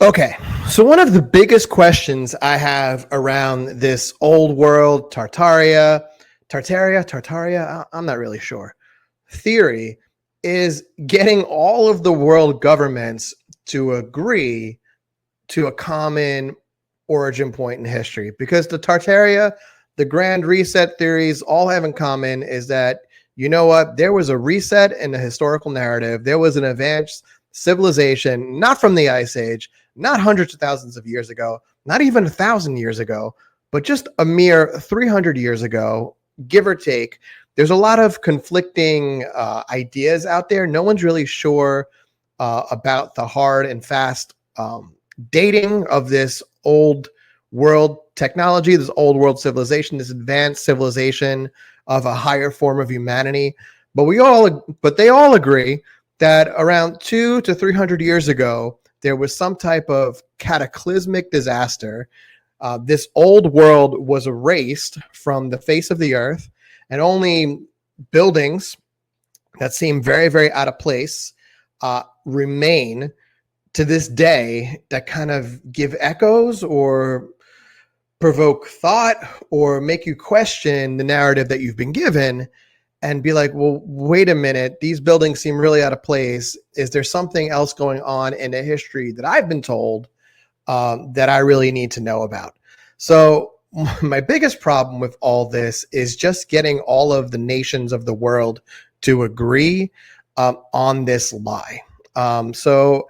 Okay, so one of the biggest questions I have around this old world Tartaria, I'm not really sure, theory is getting all of the world governments to agree to a common origin point in history. Because the Tartaria, the Grand Reset theories all have in common is that, you know what, there was a reset in the historical narrative. There was an advanced civilization, not from the Ice Age, not hundreds of thousands of years ago, not even 1,000 years ago, but just a mere 300 years ago, give or take. There's a lot of conflicting ideas out there. No one's really sure about the hard and fast dating of this old world technology, this old world civilization, this advanced civilization of a higher form of humanity. But they all agree that around 200 to 300 years ago, there was some type of cataclysmic disaster. This old world was erased from the face of the earth, and only buildings that seem very, very out of place remain to this day that kind of give echoes or provoke thought or make you question the narrative that you've been given and be like, well, wait a minute, these buildings seem really out of place. Is there something else going on in the history that I've been told that I really need to know about? So my biggest problem with all this is just getting all of the nations of the world to agree on this lie. So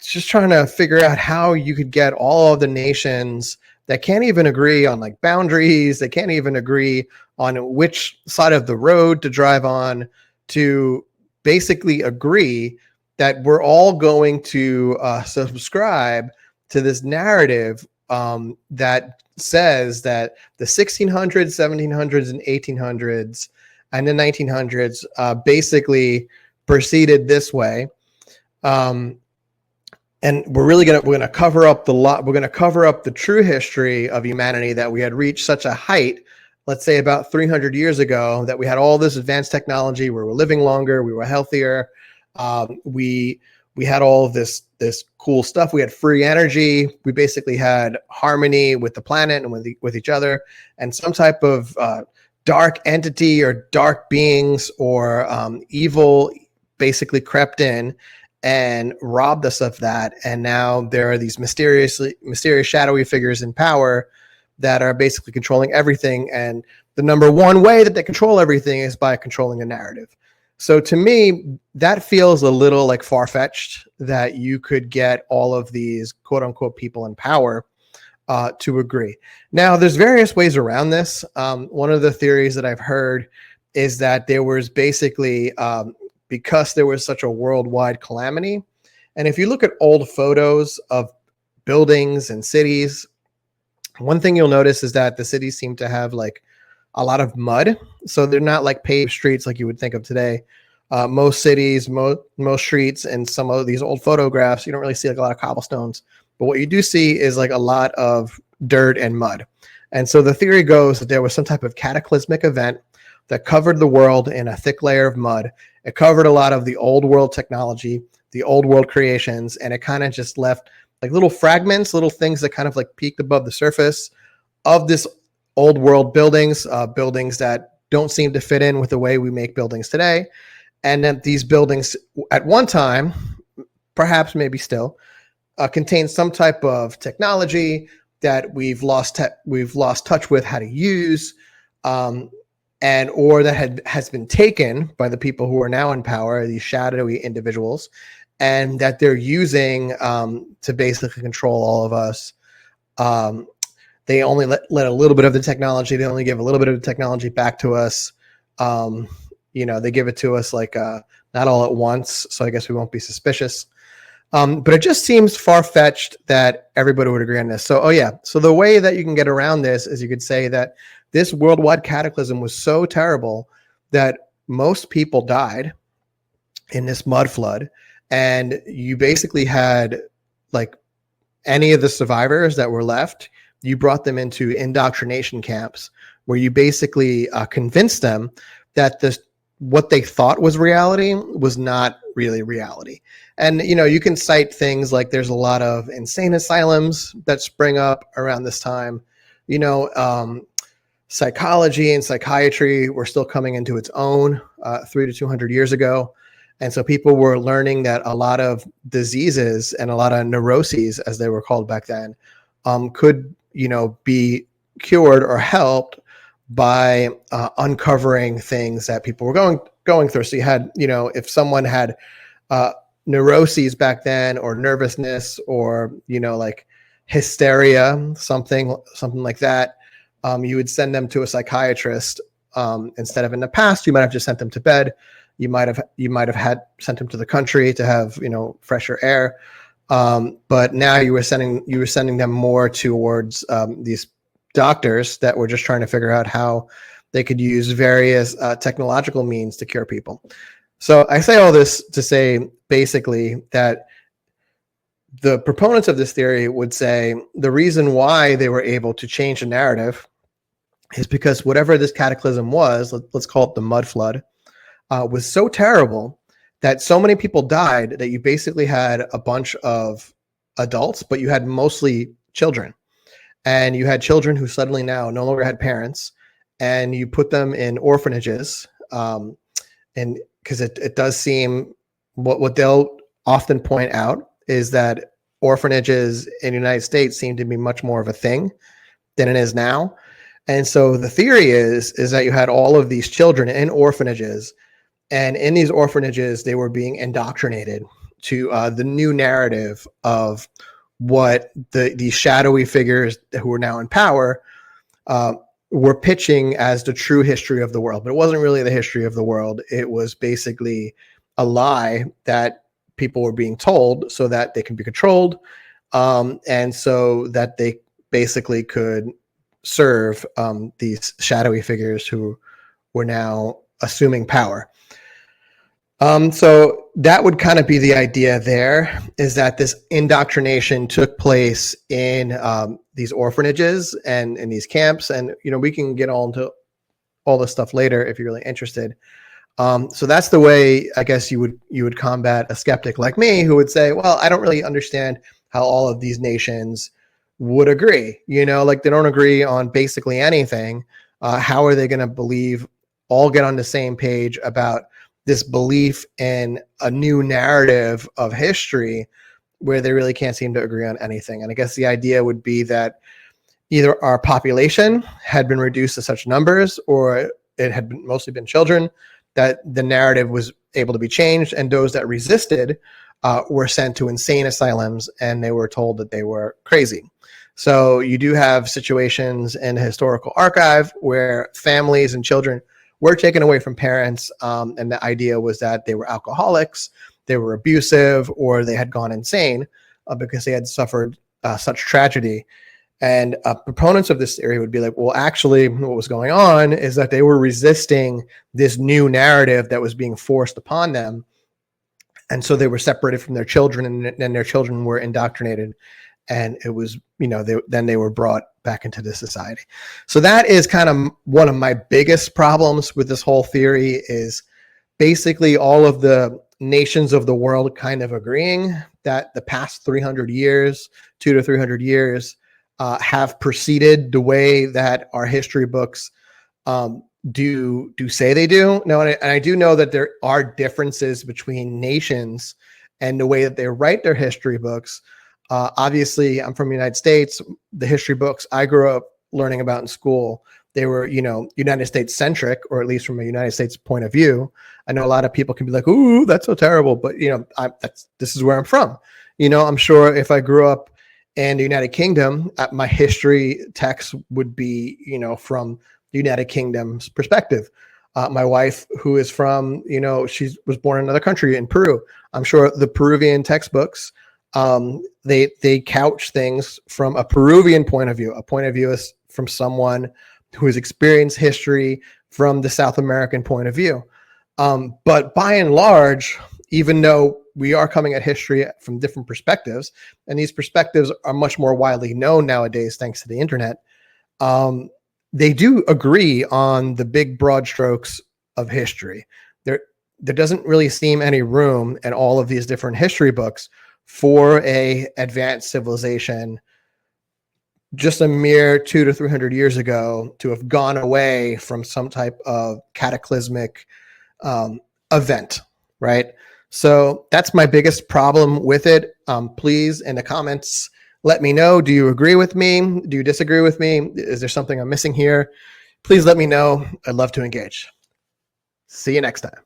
just trying to figure out how you could get all of the nations that can't even agree on like boundaries, they can't even agree on which side of the road to drive on, to basically agree that we're all going to subscribe to this narrative that says that the 1600s, 1700s, and 1800s and the 1900s basically proceeded this way. And we're gonna cover up the true history of humanity, that we had reached such a height, let's say about 300 years ago, that we had all this advanced technology, we were living longer, we were healthier, we had all of this cool stuff, we had free energy, we basically had harmony with the planet and with each other, and some type of dark entity or dark beings or evil basically crept in and robbed us of that. And now there are these mysterious shadowy figures in power that are basically controlling everything. And the number one way that they control everything is by controlling a narrative. So to me, that feels a little like far-fetched that you could get all of these quote unquote people in power to agree. Now, there's various ways around this. One of the theories that I've heard is that there was basically because there was such a worldwide calamity. And if you look at old photos of buildings and cities, one thing you'll notice is that the cities seem to have like a lot of mud. So they're not like paved streets like you would think of today. Most cities, most streets, and some of these old photographs, you don't really see like a lot of cobblestones. But what you do see is like a lot of dirt and mud. And so the theory goes that there was some type of cataclysmic event that covered the world in a thick layer of mud. It covered a lot of the old world technology, the old world creations, and it kind of just left like little fragments, little things that kind of like peeked above the surface of this old world buildings, buildings that don't seem to fit in with the way we make buildings today. And then these buildings at one time, perhaps maybe still, contain some type of technology that we've lost touch with how to use, and or that has been taken by the people who are now in power, these shadowy individuals, and that they're using to basically control all of us. They only let a little bit of the technology. They only give a little bit of the technology back to us. They give it to us like not all at once. So I guess we won't be suspicious. But it just seems far-fetched that everybody would agree on this. So the way that you can get around this is you could say that this worldwide cataclysm was so terrible that most people died in this mud flood, and you basically had like any of the survivors that were left, you brought them into indoctrination camps where you basically convinced them that what they thought was reality was not really reality. And, you can cite things like there's a lot of insane asylums that spring up around this time. Psychology and psychiatry were still coming into its own 300 to 200 years ago. And so people were learning that a lot of diseases and a lot of neuroses, as they were called back then, could, be cured or helped by uncovering things that people were going through. So you had, if someone had neuroses back then, or nervousness, or like hysteria, something like that, you would send them to a psychiatrist. Instead of, in the past, you might have just sent them to bed. You might have had sent them to the country to have fresher air. But now you were sending them more towards these doctors that were just trying to figure out how they could use various technological means to cure people. So I say all this to say basically that the proponents of this theory would say the reason why they were able to change the narrative is because whatever this cataclysm was, let's call it the mud flood, was so terrible that so many people died that you basically had a bunch of adults, but you had mostly children. And you had children who suddenly now no longer had parents, and you put them in orphanages. And because it does seem, what they'll often point out is that orphanages in the United States seem to be much more of a thing than it is now. And so the theory is that you had all of these children in orphanages, and in these orphanages, they were being indoctrinated to the new narrative of what these shadowy figures who are now in power were pitching as the true history of the world. But it wasn't really the history of the world. It was basically a lie that people were being told so that they can be controlled, and so that they basically could serve these shadowy figures who were now assuming power. So that would kind of be the idea there, is that this indoctrination took place in these orphanages and in these camps. And, we can get all into all this stuff later if you're really interested. So that's the way, I guess, you would combat a skeptic like me who would say, well, I don't really understand how all of these nations would agree. Like, they don't agree on basically anything. How are they going to all get on the same page about this belief in a new narrative of history where they really can't seem to agree on anything? And I guess the idea would be that either our population had been reduced to such numbers, or it had mostly been children, that the narrative was able to be changed, and those that resisted were sent to insane asylums, and they were told that they were crazy. So you do have situations in the historical archive where families and children were taken away from parents, and the idea was that they were alcoholics, they were abusive, or they had gone insane because they had suffered such tragedy. And proponents of this theory would be like, well, actually, what was going on is that they were resisting this new narrative that was being forced upon them. And so they were separated from their children, and then their children were indoctrinated. And it was, then they were brought back into the society. So that is kind of one of my biggest problems with this whole theory, is basically all of the nations of the world kind of agreeing that the past 300 years, 200 to 300 years, have proceeded the way that our history books do say they do. No, and I do know that there are differences between nations and the way that they write their history books. Obviously, I'm from the United States. The history books I grew up learning about in school, they were, United States centric, or at least from a United States point of view. I know a lot of people can be like, "Ooh, that's so terrible," but this is where I'm from. I'm sure if I grew up in the United Kingdom, my history text would be, from the United Kingdom's perspective. My wife, who is from, she was born in another country, in Peru. I'm sure the Peruvian textbooks, they couch things from a Peruvian point of view. A point of view is from someone who has experienced history from the South American point of view. But by and large, even though we are coming at history from different perspectives, and these perspectives are much more widely known nowadays thanks to the internet, they do agree on the big broad strokes of history. there doesn't really seem any room in all of these different history books for a advanced civilization just a mere 200 to 300 years ago to have gone away from some type of cataclysmic event, right? So that's my biggest problem with it. Please, in the comments, let me know. Do you agree with me? Do you disagree with me? Is there something I'm missing here? Please let me know. I'd love to engage. See you next time.